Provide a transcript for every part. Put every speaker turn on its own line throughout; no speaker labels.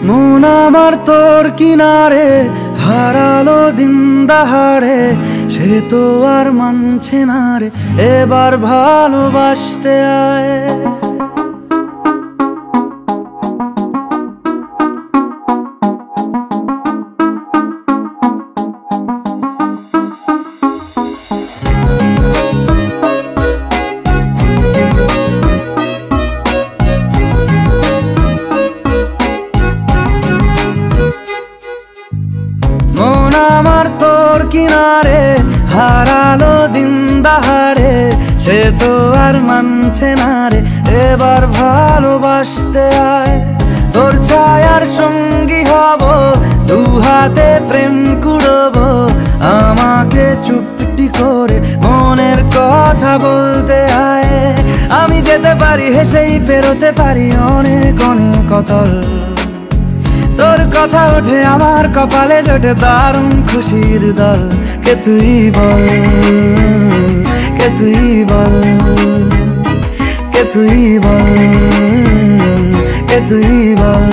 মন আমার তোর কিনারে হারালো দিন দাহাড়ে, সে তো আর মানছে না রে এবার ভালোবাসতে আয়। মন আমার তোর কিনারে হারালো দিন দাহাড়ে, সে তো আর মানছে না রে এবার ভালোবাসতে আয়। তোর ছায়ার সঙ্গী হব, দু হাতে প্রেম কুড়বো, আমাকে চুপটি করে মনের কথা বলতে আয়। আমি যেতে পারি হেসেই পেরোতে পারি অনেক অনেক অতল, তোর কথা ওঠে আমার কপালে জোটে দারুণ খুশির দল। কে তুই বল, কে তুই বল, কে তুই বল, কে তুই বল।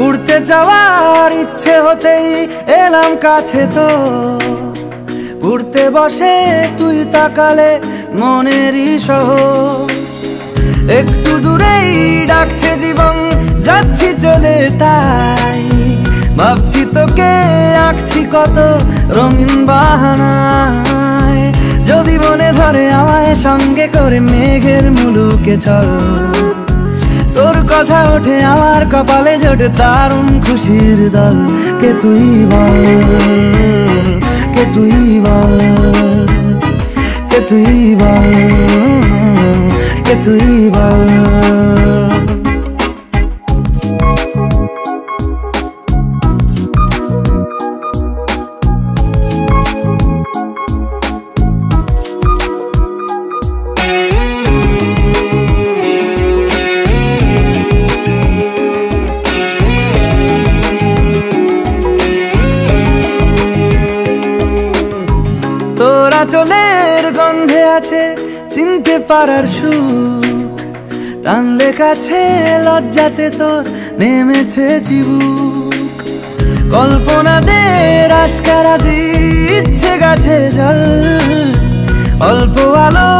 উড়তে যাওয়ার ইচ্ছে হতেই এলাম কাছে তো, উড়তে বসে তুই তাকালে মনেরই শহর। একটু দূরেই ডাকছে জীবন, যাচ্ছি চলে তাই ভাবছি তোকে আঁকছি কত রঙিন বাহানায়। যদি মনে ধরে আমায় সঙ্গে করে মেঘের মুলুকে চল, তোর কথা ওঠে আমার কপালে জোটে দারুণ খুশির দল। কে তুই বল, কে তুই বল, কে তুই বল, কে তুই বল। তোরা চলের গন্ধে আছে চিনতে পারার সুখ, টানলে কাছে লজ্জাতে তোর নেমেছে চিবুক। কল্পনাদের আশকারা দিচ্ছে গাছে জল, অল্প আলো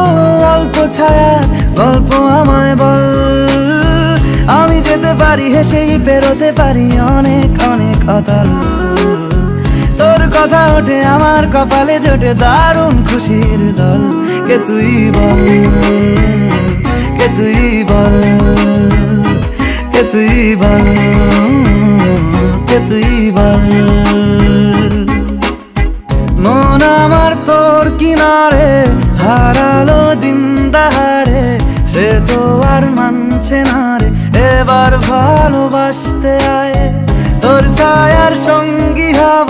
অল্প ছায়া গল্প আমায় বল। আমি যেতে পারি হেসেই পেরোতে পারি অনেক অনেক অতল, তোর কথা ওঠে আমার কপালে জোটে দারুণ খুশির দল। কে তুই বল, কে তুই বল, কে তুই বল, কে তুই বল। মন আমার তোর কিনারে হারালো দিন দাহাড়ে, সে তো আর মানছে না রে এবার ভালোবাসতে আয়। তোর ছায়ার সঙ্গী হব,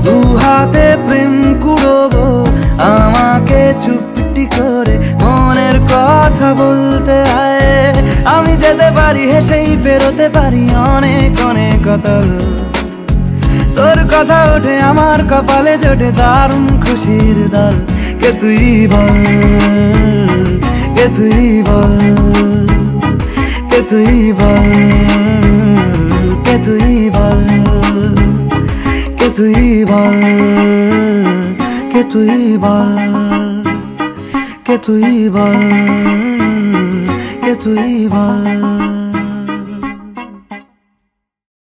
দু হাতে প্রেম কুড়বো, আমাকে চুপটি করে মনের কথা বলতে আয়। আমি যেতে পারি হেসেই পেরোতে পারি অনেক অনেক অতল, তোর কথা ওঠে আমার কপালে জোটে দারুণ খুশির দল। কে তুই বল, কে তুই বল, কে তুই বল, কে তুই বল, কে তুই বল, কে তুই বল, কে তুই বল, কে তুই বল।